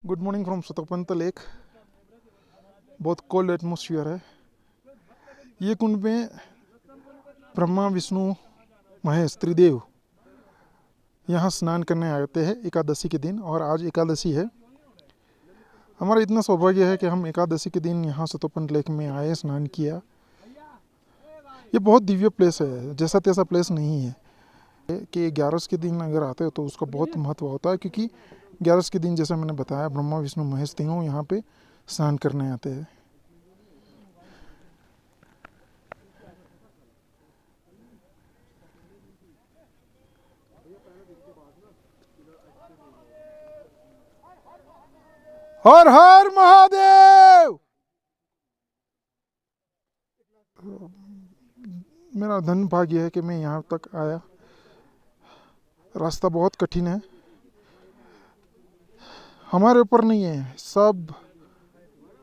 Good morning from Satopanth lake. बहुत cold atmosphere है। ये कुंड में ब्रह्मा विष्णु महेश त्रिदेव यहाँ स्नान करने आते हैं एकादशी के दिन, और आज एकादशी है। हमारा इतना सौभाग्य है कि हम एकादशी के दिन यहाँ सतोपंत लेक में आए, स्नान किया। ये बहुत दिव्य प्लेस है, जैसा तैसा प्लेस नहीं है कि 11 के दिन अगर आते हो तो उसका बहुत महत्व होता है, क्योंकि 11 के दिन जैसा मैंने बताया ब्रह्मा विष्णु महेश तीनों यहाँ पे स्नान करने आते हैं। हर हर महादेव। मेरा धन भाग्य है कि मैं यहाँ तक आया। रास्ता बहुत कठिन है, हमारे ऊपर नहीं है, सब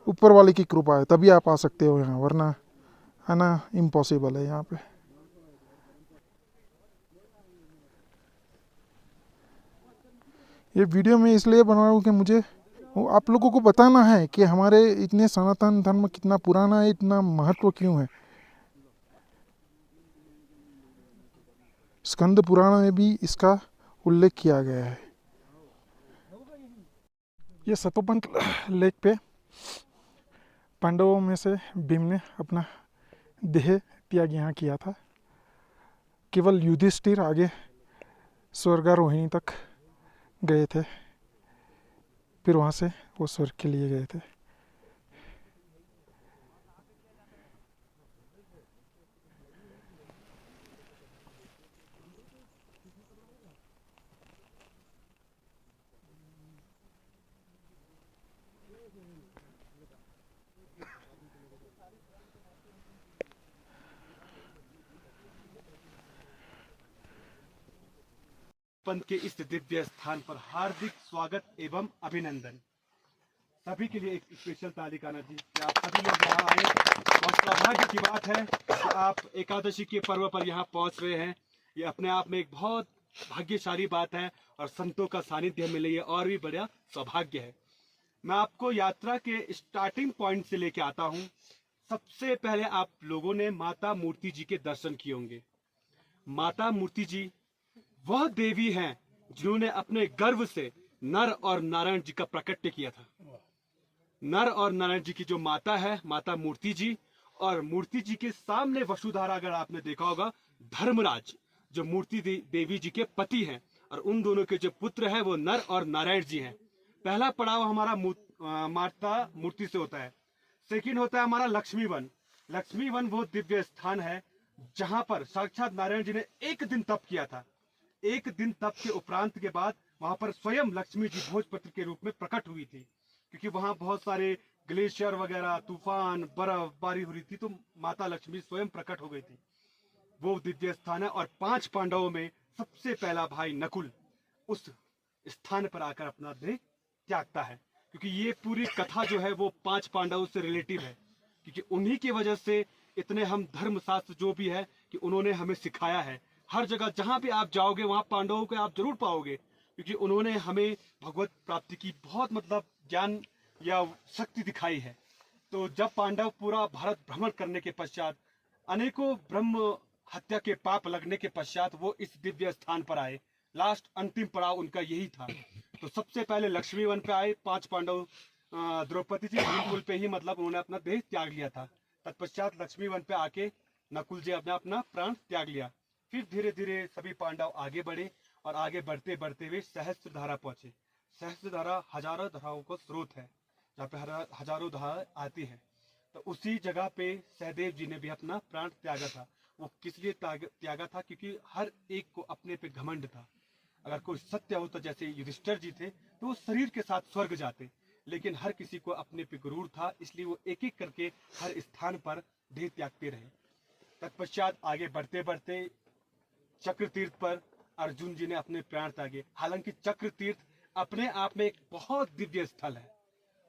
ऊपर वाले की कृपा है, तभी आप आ सकते हो यहाँ, वरना आना इम्पॉसिबल है यहाँ पे। ये वीडियो मैं इसलिए बना रहा हूँ कि मुझे आप लोगों को बताना है कि हमारे इतने सनातन धर्म कितना पुराना है, इतना महत्व क्यों है। स्कंद पुराण में भी इसका उल्लेख किया गया है। ये सतोपंत लेक पे पांडवों में से भीम ने अपना देह त्याग यहाँ किया था। केवल युधिष्ठिर आगे स्वर्गारोहिणी तक गए थे, फिर वहाँ से वो स्वर्ग के लिए गए थे। पंत के इस दिव्य स्थान पर हार्दिक स्वागत एवं अभिनंदन। सभी के लिए एक स्पेशल ताली का जी कि आप सभी लोग यहाँ आए, और सौभाग्य की बात है कि आप एकादशी के पर्व पर यहाँ पहुँच रहे हैं। ये अपने आप में एक बहुत भाग्यशाली बात है, और संतों का सानिध्य मिले ये और भी बड़ा सौभाग्य है। मैं आपको यात्रा के स्टार्टिंग पॉइंट से लेके आता हूँ। सबसे पहले आप लोगों ने माता मूर्ति जी के दर्शन किए होंगे। माता मूर्ति जी वह देवी हैं जिन्होंने अपने गर्भ से नर और नारायण जी का प्रकट्य किया था। नर और नारायण जी की जो माता है, माता मूर्ति जी, और मूर्ति जी के सामने वसुधारा, अगर आपने देखा होगा, धर्मराज जो मूर्ति देवी जी के पति हैं, और उन दोनों के जो पुत्र हैं वो नर और नारायण जी हैं। पहला पड़ाव हमारा माता मूर्ति से होता है। सेकंड होता है हमारा लक्ष्मी वन। लक्ष्मी वन वो दिव्य स्थान है जहां पर साक्षात नारायण जी ने एक दिन तप किया था। एक दिन तप के उपरांत के बाद वहां पर स्वयं लक्ष्मी जी भोजपत्र के रूप में प्रकट हुई थी, क्योंकि वहां बहुत सारे ग्लेशियर वगैरह, तूफान, बर्फबारी हो रही थी, तो माता लक्ष्मी स्वयं प्रकट हो गई थी। वो दिव्य स्थान है। और 5 पांडवों में सबसे पहला भाई नकुल उस स्थान पर आकर अपना देह त्यागता है, क्योंकि ये पूरी कथा जो है वो 5 पांडवों से रिलेटिव है, क्योंकि उन्हीं की वजह से इतने हम धर्मशास्त्र जो भी है कि उन्होंने हमें सिखाया है। हर जगह जहां भी आप जाओगे वहां पांडवों को आप जरूर पाओगे, क्योंकि उन्होंने हमें भगवत प्राप्ति की बहुत ज्ञान या शक्ति दिखाई है। तो जब पांडव पूरा भारत भ्रमण करने के पश्चात, अनेकों ब्रह्म हत्या के पाप लगने के पश्चात वो इस दिव्य स्थान पर आए। लास्ट अंतिम पड़ाव उनका यही था। तो सबसे पहले लक्ष्मी वन पे आए 5 पांडव। द्रौपदी जी भीमकुल पे ही उन्होंने अपना देह त्याग लिया था। तत्पश्चात लक्ष्मी वन पे आके नकुल जी अपना अपना प्राण त्याग लिया। फिर धीरे धीरे सभी पांडव आगे बढ़े, और आगे बढ़ते बढ़ते हुए सहस्त्र धारा पहुंचे। सहस्त्र धारा हजारों धाराओं का स्रोत है, जहाँ पे हजारों धारा आती है। तो उसी जगह पे सहदेव जी ने भी अपना प्राण त्यागा था। वो किस लिए त्यागा था? क्योंकि हर एक को अपने पे घमंड था। अगर कोई सत्य होता, जैसे युधिष्ठिर जी थे, तो वो शरीर के साथ स्वर्ग जाते, लेकिन हर किसी को अपने पे गुरूर था, इसलिए वो एक एक करके हर स्थान पर देह त्यागते रहे। तत्पश्चात आगे बढ़ते बढ़ते चक्र तीर्थ पर अर्जुन जी ने अपने प्राण त्यागे। हालांकि चक्र तीर्थ अपने आप में एक बहुत दिव्य स्थल है,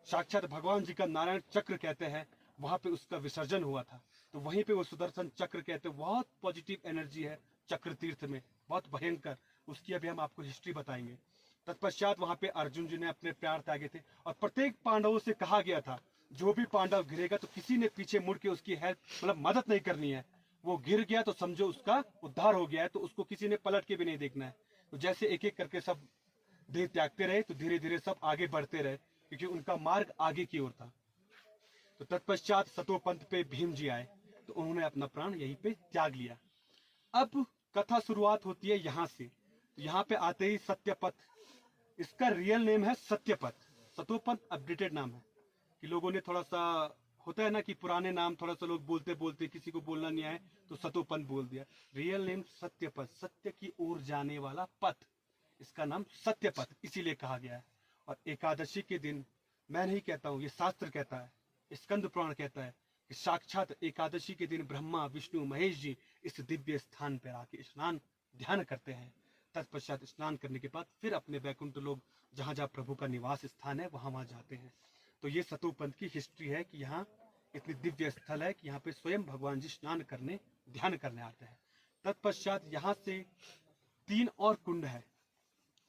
साक्षात भगवान जी का नारायण चक्र कहते हैं, वहां पे उसका विसर्जन हुआ था। तो वहीं पे वो सुदर्शन चक्र कहते हैं। बहुत पॉजिटिव एनर्जी है चक्र तीर्थ में, बहुत भयंकर। उसकी अभी हम आपको हिस्ट्री बताएंगे। तत्पश्चात वहां पे अर्जुन जी ने अपने प्राण त्यागे थे और प्रत्येक पांडवों से कहा गया था जो भी पांडव गिरेगा तो किसी ने पीछे मुड़ के उसकी हेल्प मतलब मदद नहीं करनी है। वो गिर गया तो समझो उसका उद्धार हो गया है, तो उसको किसी ने पलट के भी नहीं देखना है। तो जैसे एक एक करके सब देह त्यागते रहे तो धीरे धीरे सब आगे बढ़ते रहे, क्योंकि उनका मार्ग आगे की ओर था। तो तत्पश्चात सतोपंथ पे भीम जी आए तो उन्होंने अपना प्राण यहीं पे त्याग लिया। अब कथा शुरुआत होती है यहाँ से। तो यहाँ पे आते ही सत्यपथ, इसका रियल नेम है सत्यपथ। सतोपंथ अपडेटेड नाम है कि लोगों ने थोड़ा सा, होता है ना कि पुराने नाम थोड़ा सा लोग बोलते बोलते किसी को बोलना नहीं आए तो सतोपंथ बोल दिया। रियल नेम सत्यपथ, सत्य की ओर जाने वाला पथ, इसका नाम सत्यपथ इसीलिए कहा गया है। और एकादशी के दिन, मैं नहीं कहता हूँ, ये शास्त्र कहता है, स्कंद पुराण कहता है कि साक्षात एकादशी के दिन ब्रह्मा विष्णु महेश जी इस दिव्य स्थान पर आके स्नान ध्यान करते हैं। तत्पश्चात स्नान करने के बाद फिर अपने वैकुंठ लोग जहाँ जहाँ प्रभु का निवास स्थान है वहां जाते हैं। तो ये सतोपंथ की हिस्ट्री है कि यहाँ इतनी दिव्य स्थल है कि यहाँ पे स्वयं भगवान जी स्नान करने ध्यान करने आते हैं। तत्पश्चात यहाँ से 3 और कुंड है,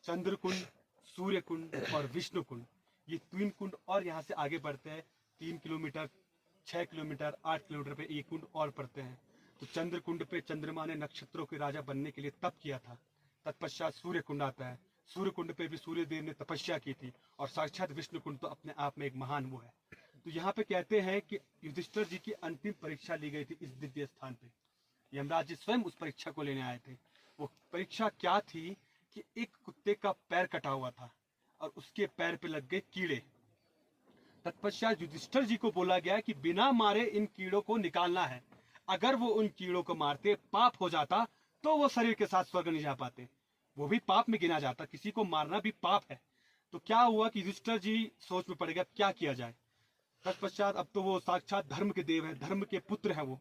चंद्र कुंड, सूर्य कुंड और विष्णु कुंड। ये 3 कुंड और यहाँ से आगे बढ़ते हैं 3 किलोमीटर, 6 किलोमीटर, 8 किलोमीटर पे एक कुंड और पड़ते हैं। तो चंद्र कुंड पे चंद्रमा ने नक्षत्रों के राजा बनने के लिए तप किया था। तत्पश्चात सूर्य कुंड आता है, सूर्य कुंड पे भी सूर्य देव ने तपस्या की थी। और साक्षात विष्णु कुंड तो अपने आप में एक महान वो है। तो यहाँ पे कहते हैं कि युधिष्ठिर जी की अंतिम परीक्षा ली गई थी इस दिव्य स्थान पे। यमराज जी स्वयं उस परीक्षा को लेने आए थे। वो परीक्षा क्या थी कि एक कुत्ते का पैर कटा हुआ था और उसके पैर पे लग गए कीड़े। तत्पश्चात युधिष्ठिर जी को बोला गया कि बिना मारे इन कीड़ों को निकालना है। अगर वो उन कीड़ों को मारते पाप हो जाता तो वो शरीर के साथ स्वर्ग नहीं जा पाते, वो भी पाप में गिना जाता, किसी को मारना भी पाप है। तो क्या हुआ कि युधिष्ठिर जी सोच में पड़ गया क्या किया जाए। तत्पश्चात अब तो वो साक्षात धर्म के देव हैं, धर्म के पुत्र हैं वो।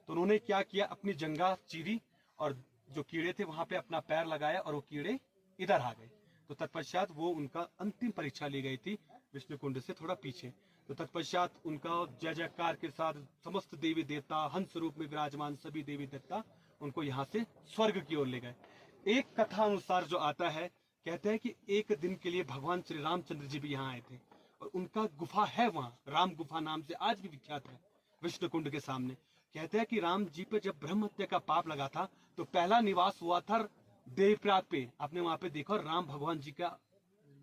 तो उन्होंने क्या किया, अपनी जंगा चीरी और जो कीड़े थे वहां पे अपना पैर लगाया और वो कीड़े इधर आ गए। तो तत्पश्चात वो उनका अंतिम परीक्षा ली गई थी विष्णु कुंड से थोड़ा पीछे। तो तत्पश्चात उनका जय जयकार के साथ समस्त देवी देवता हंस रूप में विराजमान सभी देवी देवता उनको यहाँ से स्वर्ग की ओर ले गए। एक कथा अनुसार जो आता है, कहते हैं कि एक दिन के लिए भगवान श्री रामचंद्र जी भी यहाँ आए थे और उनका गुफा है वहाँ, राम गुफा नाम से आज भी विख्यात है विष्णु कुंड के सामने। कहते हैं कि राम जी पे जब ब्रह्म हत्या का पाप लगा था तो पहला निवास हुआ था देवप्रयाग पे। आपने वहां पे देखा राम भगवान जी का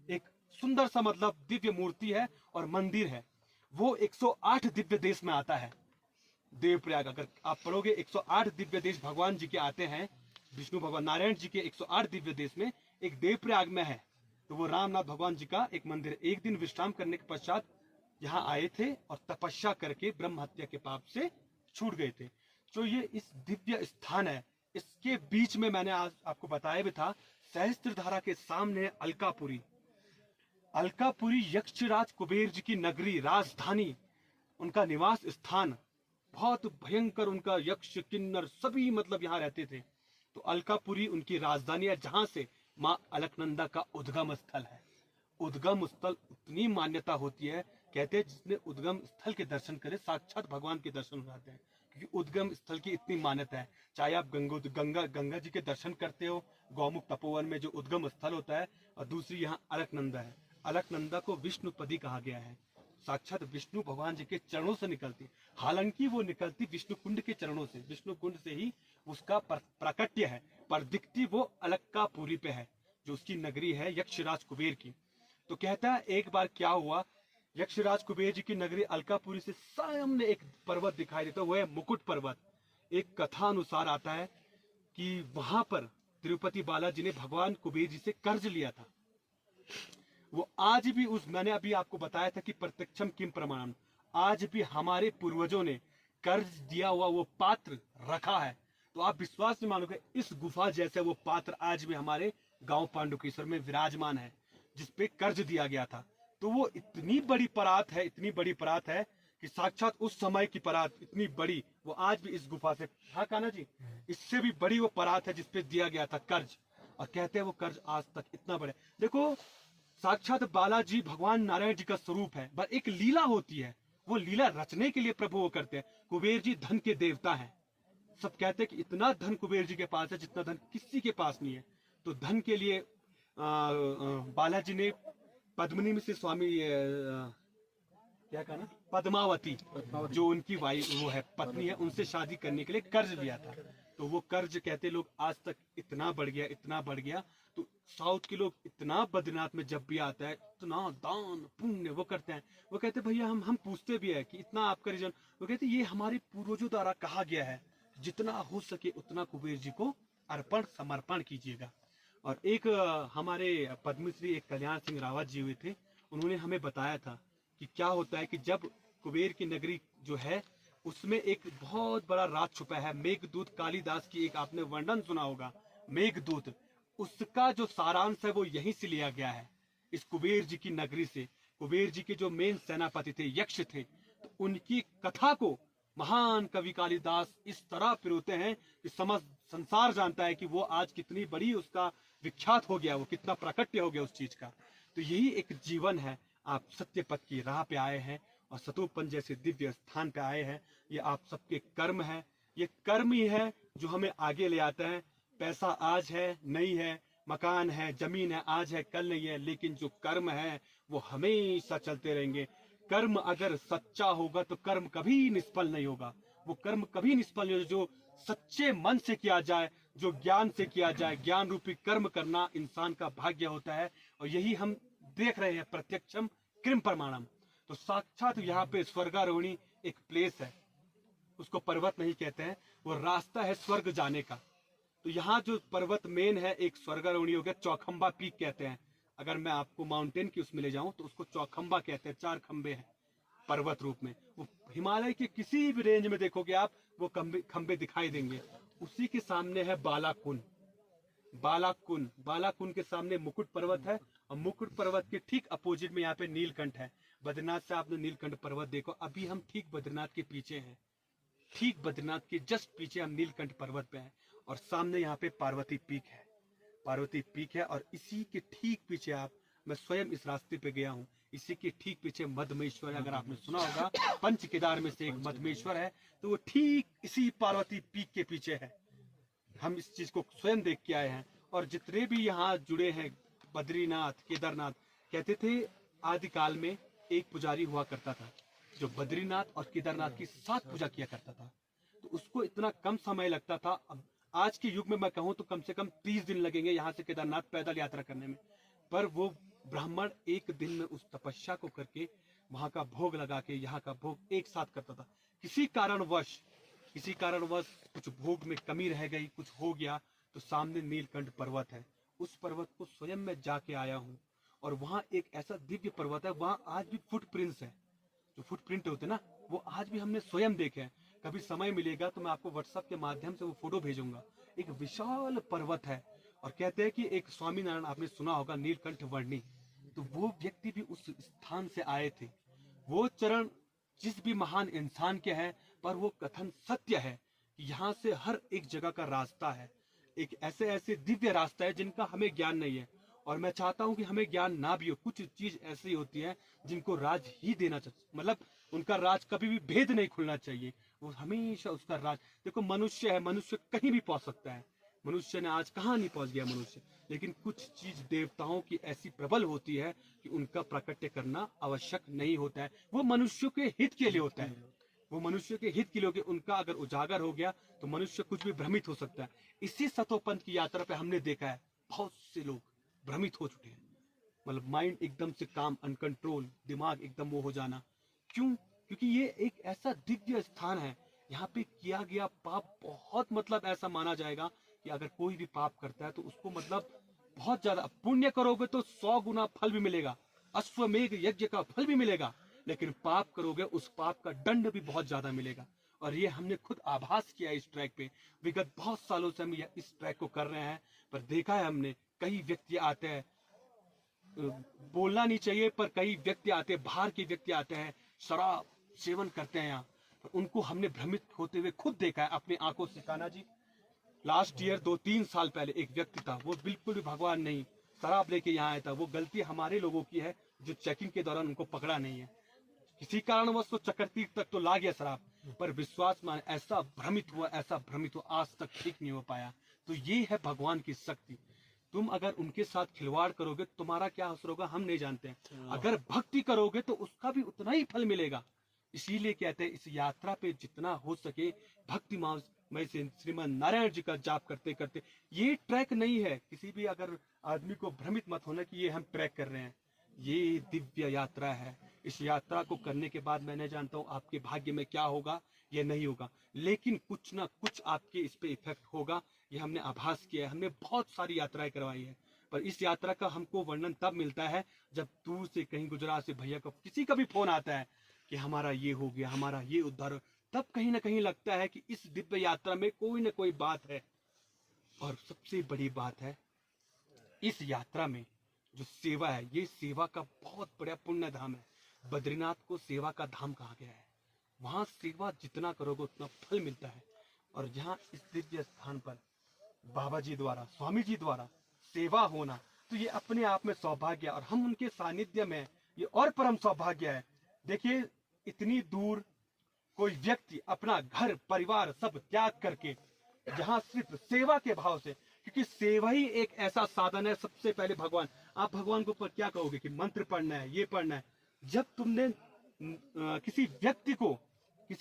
एक सुंदर सा मतलब दिव्य मूर्ति है और मंदिर है। वो 108 दिव्य देश में आता है देवप्रयाग। अगर आप पढ़ोगे 108 दिव्य देश भगवान जी के आते हैं, विष्णु भगवान नारायण जी के 108 दिव्य देश में एक देवप्रयाग में है। तो वो रामनाथ भगवान जी का एक मंदिर है। एक दिन विश्राम करने के पश्चात यहाँ आए थे और तपस्या करके ब्रह्म हत्या के पाप से छूट गए थे। तो ये इस दिव्य स्थान है। इसके बीच में मैंने आज आपको बताया भी था, सहस्त्रधारा के सामने अलकापुरी। अलकापुरी यक्षराज कुबेर जी की नगरी, राजधानी, उनका निवास स्थान, बहुत भयंकर। उनका यक्ष किन्नर सभी मतलब यहाँ रहते थे। तो अलकापुरी उनकी राजधानी है जहां से माँ अलकनंदा का उद्गम स्थल है। उद्गम स्थल उतनी मान्यता होती है, कहते हैं जिसने उद्गम स्थल के दर्शन करे साक्षात भगवान के दर्शन हो जाते हैं, क्योंकि उद्गम स्थल की इतनी मान्यता है। चाहे आप गंगा जी के दर्शन करते हो, गौमुख तपोवन में जो उद्गम स्थल होता है, और दूसरी यहाँ अलकनंदा है। अलकनंदा को विष्णुपदी कहा गया है, साक्षात विष्णु भगवान जी के चरणों से निकलती। हालांकि वो निकलती विष्णु कुंड के चरणों से, विष्णु कुंड से ही उसका प्राकट्य है, पर दिखती वो अलकापुरी पे है जो उसकी नगरी है यक्षराज कुबेर की। तो कहता है एक बार क्या हुआ, यक्षराज कुबेर जी की नगरी अलकापुरी से सामने एक पर्वत दिखाई देता है, वो है मुकुट पर्वत। एक कथा अनुसार आता है कि वहां पर तिरुपति बालाजी ने भगवान कुबेर जी से कर्ज लिया था। वो आज भी उस, मैंने अभी आपको बताया था कि प्रत्यक्षम किम प्रमाणम, आज भी हमारे पूर्वजों ने कर्ज दिया हुआ वो पात्र रखा है। तो आप विश्वास नहीं मानोगे, इस गुफा जैसे वो पात्र आज भी हमारे गांव पांडुकेश्वर में विराजमान है जिसपे कर्ज दिया गया था। तो वो इतनी बड़ी परात है, इतनी बड़ी परात है कि साक्षात उस समय की परात इतनी बड़ी, वो आज भी इस गुफा से, हाँ कान्हा जी, इससे भी बड़ी वो परात है जिसपे दिया गया था कर्ज। और कहते हैं वो कर्ज आज तक इतना बड़ा। देखो साक्षात बालाजी भगवान नारायण जी का स्वरूप है, पर एक लीला होती है, वो लीला रचने के लिए प्रभु वो करते हैं। कुबेर जी धन के देवता हैं। सब कहते हैं कि इतना धन कुबेर जी के पास है जितना धन किसी के पास नहीं है। तो धन के लिए बालाजी ने पद्मिनी में से स्वामी क्या कहा ना, पद्मावती, जो उनकी वाइफ वो है पत्नी है, उनसे शादी करने के लिए कर्ज लिया था। तो वो कर्ज कहते लोग आज तक इतना बढ़ गया, इतना बढ़ गया। तो साउथ के लोग इतना बद्रीनाथ में जब भी आता है इतना दान पुण्य वो करते हैं। वो कहते भैया हम पूछते भी है कि इतना आपका रीजन, वो कहते ये हमारे पूर्वजों द्वारा कहा गया है, जितना हो सके उतना कुबेर जी को अर्पण समर्पण कीजिएगा। और एक हमारे पद्मश्री एक कल्याण सिंह रावत जी हुए थे, उन्होंने हमें बताया था कि क्या होता है कि जब कुबेर की नगरी जो है उसमें एक बहुत बड़ा राज छुपा है। मेघदूत कालिदास की एक आपने वर्णन सुना होगा, मेघदूत, उसका जो सारांश है वो यहीं से लिया गया है, इस कुबेर जी की नगरी से। कुबेर जी के जो मेन सेनापति थे, यक्ष थे, तो उनकी कथा को महान कवि कालिदास इस तरह पिरोते हैं कि समस्त संसार जानता है कि वो आज कितनी बड़ी उसका विख्यात हो गया, वो कितना प्राकट्य हो गया उस चीज का। तो यही एक जीवन है। आप सत्य पथ की राह पे आए हैं और सतोपन जैसे दिव्य स्थान पे आए हैं। ये आप सबके कर्म है, ये कर्म ही है जो हमें आगे ले आता है। पैसा आज है नहीं है, मकान है जमीन है आज है कल नहीं है, लेकिन जो कर्म है वो हमेशा चलते रहेंगे। कर्म अगर सच्चा होगा तो कर्म कभी निष्फल नहीं होगा। वो कर्म कभी निष्फल नहीं होगा जो सच्चे मन से किया जाए, जो ज्ञान से किया जाए। ज्ञान रूपी कर्म करना इंसान का भाग्य होता है, और यही हम देख रहे हैं प्रत्यक्षम कृम प्रमाणम। तो साक्षात यहाँ पे स्वर्गारोहिणी एक प्लेस है, उसको पर्वत नहीं कहते हैं, वो रास्ता है स्वर्ग जाने का। तो यहाँ जो पर्वत मेन है एक स्वर्गारोहिणी हो गया, चौखंबा पीक कहते हैं। अगर मैं आपको माउंटेन की उसमें ले जाऊं तो उसको चौखंबा कहते हैं, 4 खंबे हैं पर्वत रूप में। वो हिमालय के किसी भी रेंज में देखोगे आप, वो खंबे दिखाई देंगे। उसी के सामने है बालाकुन। बालाकुन, बालाकुन के सामने मुकुट पर्वत है, और मुकुट पर्वत के ठीक अपोजिट में यहाँ पे नीलकंठ है। बद्रीनाथ से आपने नीलकंठ पर्वत देखो, अभी हम ठीक बद्रीनाथ के पीछे हैं, ठीक बद्रीनाथ के जस्ट पीछे हम नीलकंठ पर्वत पे हैं। और सामने यहाँ पे पार्वती पीक है, पार्वती पीक है। और इसी के ठीक पीछे आप, मैं स्वयं इस रास्ते पे गया हूँ, इसी के ठीक पीछे मधमेश्वर है। अगर आपने सुना होगा, पंच केदार में से एक मधमेश्वर है, तो वो ठीक इसी पार्वती पीक के पीछे है। हम इस चीज को स्वयं देख के आए हैं। और जितने भी यहाँ जुड़े हैं बद्रीनाथ केदारनाथ, कहते थे आदिकाल में एक पुजारी हुआ करता था जो बद्रीनाथ और केदारनाथ की साथ पूजा किया करता था। तो उसको इतना कम समय लगता था। अब आज के युग में मैं कहूँ तो कम से कम 30 दिन लगेंगे यहाँ से केदारनाथ पैदल यात्रा करने में। पर वो ब्राह्मण एक दिन में उस तपस्या को करके वहां का भोग लगा के यहाँ का भोग एक साथ करता था। किसी कारणवश कुछ भोग में कमी रह गई, कुछ हो गया, तो सामने नीलकंठ पर्वत है। उस पर्वत को स्वयं मैं जाके आया हूँ, और वहां एक ऐसा दिव्य पर्वत है, वहां आज भी फुटप्रिंट्स है, जो फुटप्रिंट होते हैं ना, वो आज भी हमने स्वयं देखे हैं। कभी समय मिलेगा तो मैं आपको व्हाट्सएप के माध्यम से वो फोटो भेजूंगा। एक विशाल पर्वत है, और कहते हैं कि एक स्वामी नारायण, आपने सुना होगा नीलकंठ वर्णी, तो वो व्यक्ति भी उस स्थान से आए थे। वो चरण जिस भी महान इंसान के हैं, पर वो कथन सत्य है कि यहाँ से हर एक जगह का रास्ता है, एक ऐसे ऐसे दिव्य रास्ता है जिनका हमें ज्ञान नहीं है। और मैं चाहता हूं कि हमें ज्ञान ना भी हो, कुछ चीज ऐसी होती है जिनको राज ही देना चाहिए, मतलब उनका राज कभी भी भेद नहीं खुलना चाहिए, वो हमेशा उसका राज। देखो मनुष्य है, मनुष्य कहीं भी पहुंच सकता है, मनुष्य ने आज कहाँ नहीं पहुंच गया मनुष्य, लेकिन कुछ चीज देवताओं की ऐसी प्रबल होती है कि उनका प्राकट्य करना आवश्यक नहीं होता है। वो मनुष्य के हित के लिए होता है, वो मनुष्य के हित के लिए, उनका अगर उजागर हो गया तो मनुष्य कुछ भी भ्रमित हो सकता है। इसी सतोपंथ की यात्रा पे हमने देखा है बहुत से लोग भ्रमित हो चुके हैं, मतलब माइंड एकदम से काम, अनकंट्रोल, दिमाग एकदम वो हो जाना। क्यों? क्योंकि ये एक ऐसा दिव्य स्थान है, यहाँ पे किया गया पाप बहुत, मतलब ऐसा माना जाएगा कि अगर कोई भी पाप करता है तो उसको मतलब बहुत ज्यादा, पुण्य करोगे तो 100 गुना फल भी मिलेगा, अश्वमेघ यज्ञ का फल भी मिलेगा, लेकिन पाप करोगे उस पाप का दंड भी बहुत ज्यादा मिलेगा। और ये हमने खुद आभास किया इस ट्रैक पे। विगत बहुत सालों से हम इस ट्रैक को कर रहे हैं, पर देखा है हमने कई व्यक्ति आते हैं, बोलना नहीं चाहिए, पर कई व्यक्ति आते हैं, बाहर के व्यक्ति आते हैं, शराब सेवन करते हैं यहाँ, पर उनको हमने भ्रमित होते हुए खुद देखा है अपनी आंखों से। कान्हा जी, लास्ट ईयर 2-3 साल पहले एक व्यक्ति था, वो बिल्कुल भी भगवान नहीं, शराब लेके यहाँ आया था। वो गलती हमारे लोगों की है जो चेकिंग के दौरान उनको पकड़ा नहीं है। किसी कारणवश तो चक्रतीर्थ तक तो ला गया शराब, पर विश्वास मान ऐसा भ्रमित हुआ, आज तक ठीक नहीं हो पाया। तो ये है भगवान की शक्ति। तुम अगर उनके साथ खिलवाड़ करोगे तुम्हारा क्या असर होगा हम नहीं जानते हैं। अगर भक्ति करोगे तो उसका भी उतना ही फल मिलेगा। इसीलिए कहते हैं इस यात्रा पे जितना हो सके भक्ति में से श्रीमन नारायण जी का जाप करते करते, ये ट्रैक नहीं है, किसी भी अगर आदमी को भ्रमित मत होना कि ये हम ट्रैक कर रहे हैं, ये दिव्य यात्रा है। इस यात्रा को करने के बाद मैं नहीं जानता हूँ आपके भाग्य में क्या होगा ये नहीं होगा, लेकिन कुछ ना कुछ आपके इस पे इफेक्ट होगा। ये हमने आभास किया है, हमने बहुत सारी यात्राएं करवाई है, पर इस यात्रा का हमको वर्णन तब मिलता है जब दूर से कहीं गुजरात से भैया का किसी का भी फोन आता है कि हमारा ये हो गया, हमारा ये उद्धार, तब कहीं ना कहीं लगता है कि इस दिव्य यात्रा में कोई ना कोई बात है। और सबसे बड़ी बात है इस यात्रा में जो सेवा है, ये सेवा का बहुत बड़ा पुण्य धाम है। बद्रीनाथ को सेवा का धाम कहा गया है। वहां सेवा जितना करोगे उतना फल मिलता है। और जहाँ इस दिव्य स्थान पर बाबा जी द्वारा, स्वामी जी द्वारा सेवा होना, तो ये अपने आप में सौभाग्य है। और हम उनके सानिध्य में, ये और परम सौभाग्य है। देखिए इतनी दूर कोई व्यक्ति अपना घर परिवार सब त्याग करके जहां सिर्फ सेवा के भाव से, क्योंकि सेवा ही एक ऐसा साधन है। सबसे पहले भगवान, आप भगवान को पर क्या कहोगे कि मंत्र पढ़ना है, ये पढ़ना है। जब तुमने किसी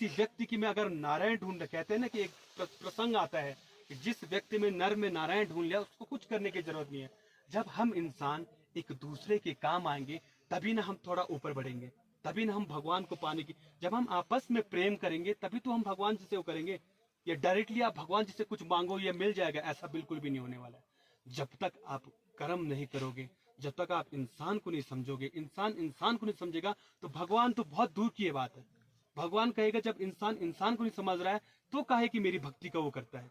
व्यक्ति की में अगर नारायण ढूंढ, कहते हैं ना कि एक प्रसंग आता है कि जिस व्यक्ति में नर में नारायण ढूंढ लिया उसको कुछ करने की जरूरत नहीं है। जब हम इंसान एक दूसरे के काम आएंगे तभी ना हम थोड़ा ऊपर बढ़ेंगे, तभी ना हम भगवान को पाने की, जब हम आपस में प्रेम करेंगे तभी तो हम भगवान जी से वो करेंगे। ये डायरेक्टली आप भगवान जी से कुछ मांगो ये मिल जाएगा, ऐसा बिल्कुल भी नहीं होने वाला है। जब तक आप कर्म नहीं करोगे, जब तक आप इंसान को नहीं समझोगे, इंसान को नहीं समझेगा, तो भगवान तो बहुत दूर की बात है। भगवान कहेगा जब इंसान को नहीं समझ रहा है तो काहे कि मेरी भक्ति का वो करता है।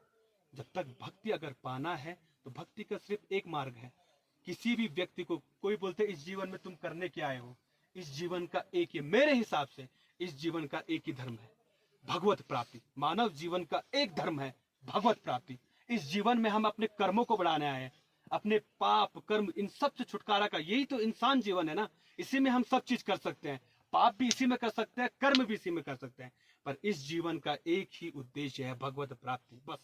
जब तक भक्ति अगर पाना है तो भक्ति का सिर्फ एक मार्ग है। किसी भी व्यक्ति को कोई बोलते इस जीवन में तुम करने क्या आए हो, इस जीवन का एक ही, मेरे हिसाब से इस जीवन का एक ही धर्म है, भगवत प्राप्ति। मानव जीवन का एक धर्म है, भगवत प्राप्ति। इस जीवन में हम अपने कर्मों को बढ़ाने आए हैं, अपने पाप कर्म इन सब से छुटकारा का, यही तो इंसान जीवन है ना। इसी में हम सब चीज कर सकते हैं, पाप भी इसी में कर सकते हैं, कर्म भी इसी में कर सकते हैं। पर इस जीवन का एक ही उद्देश्य है, भगवत प्राप्ति, बस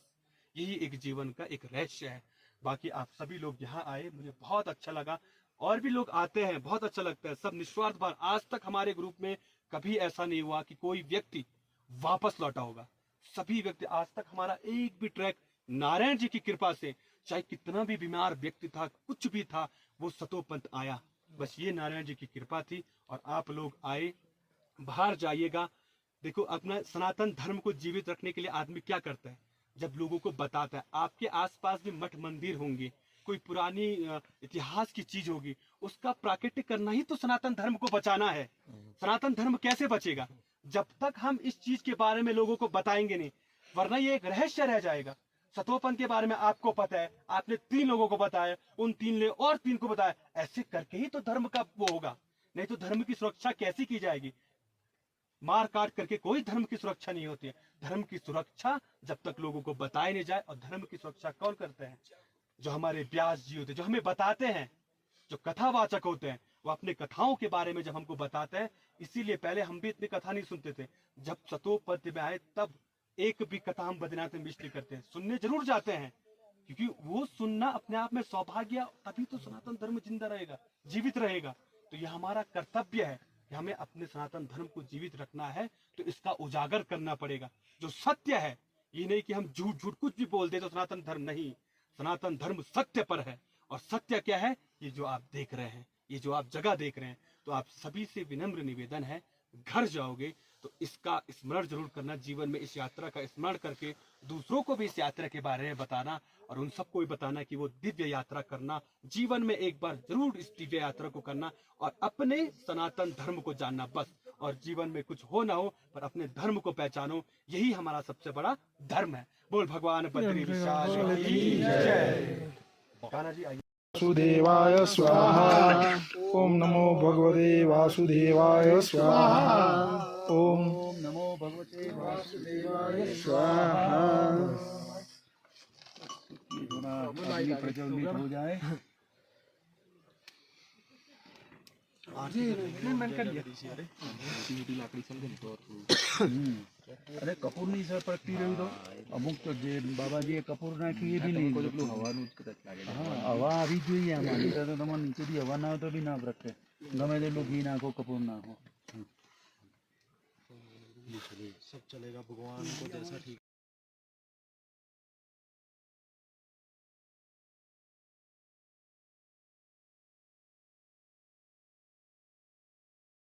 यही एक जीवन का एक रहस्य है। बाकी आप सभी लोग यहाँ आए, मुझे बहुत अच्छा लगा। और भी लोग आते हैं, बहुत अच्छा लगता है, सब निस्वार्थ भाव। आज तक हमारे ग्रुप में कभी ऐसा नहीं हुआ कि कोई व्यक्ति वापस लौटा होगा। सभी व्यक्ति, आज तक हमारा एक भी ट्रैक नारायण जी की कृपा से, चाहे कितना भी बीमार व्यक्ति था, कुछ भी था, वो सतोपंथ आया। बस ये नारायण जी की कृपा थी। और आप लोग आए, बाहर जाइएगा। देखो अपना सनातन धर्म को जीवित रखने के लिए आदमी क्या करता है, जब लोगों को बताता है। आपके आसपास भी मठ मंदिर होंगे, कोई पुरानी इतिहास की चीज होगी, उसका प्राकृतिक करना ही तो सनातन धर्म को बचाना है। सनातन धर्म कैसे बचेगा जब तक हम इस चीज के बारे में लोगों को बताएंगे नहीं, वरना ये एक रहस्य रह जाएगा। सतोपंथ के बारे में आपको पता है, आपने 3 लोगों को बताया, उन 3 ने और 3 को बताया, ऐसे करके ही तो धर्म का वो होगा। नहीं तो धर्म की सुरक्षा कैसी की जाएगी? मार काट करके कोई धर्म की सुरक्षा नहीं होती है। धर्म की सुरक्षा जब तक लोगों को बताया नहीं जाए। और धर्म की सुरक्षा कौन करते हैं? जो हमारे व्यास जी होते हैं, जो हमें बताते हैं, जो कथावाचक होते हैं, वो अपने कथाओं के बारे में जब हमको बताते हैं। इसीलिए पहले हम भी इतनी कथा नहीं सुनते थे, जब सतोपंथ में आए तब एक भी कथा हम बद्रीनाथ में मिस नहीं करते हैं, सुनने जरूर जाते हैं, क्योंकि वो सुनना अपने आप में सौभाग्य, तभी तो सनातन धर्म जिंदा रहेगा, जीवित रहेगा। तो ये हमारा कर्तव्य है कि हमें अपने सनातन धर्म को जीवित रखना है, तो इसका उजागर करना पड़ेगा। जो सत्य है, ये नहीं कि हम झूठ झूठ कुछ भी बोल दे तो सनातन धर्म नहीं। सनातन धर्म सत्य पर है। और सत्य क्या है? ये जो आप देख रहे हैं, ये जो आप जगह देख रहे हैं। तो आप सभी से विनम्र निवेदन है, घर जाओगे तो इसका स्मरण जरूर करना। जीवन में इस यात्रा का स्मरण करके दूसरों को भी इस यात्रा के बारे में बताना, और उन सबको भी बताना कि वो दिव्य यात्रा करना। जीवन में एक बार जरूर इस दिव्य यात्रा को करना और अपने सनातन धर्म को जानना, बस। और जीवन में कुछ हो ना हो, पर अपने धर्म को पहचानो, यही हमारा सबसे बड़ा धर्म है। बोल भगवान बद्री विशाल की जय। कान्हा जी आइए। वासुदेवाय स्वाहा। ओम नमो भगवते वासुदेवाय स्वाहा। ओम नमो भगवते वासुदेवाय स्वाहा। अग्नि प्रज्वलित हो जाए। नहीं मैंने कर लिया અરે કપૂરની સર પડતી રહ્યું તો અમુક તો જે બાબાજીએ કપૂર નાખી એ બી નહીં હવાનું હા હવા આવી જોઈએ આમાં નહીં તો તમારે નીચેથી હવા ના આવે તો બી ના પ્રગટે ગમે તેટલું ઘી નાખો કપૂર નાખો सब चलेगा भगवान को जैसा ठीक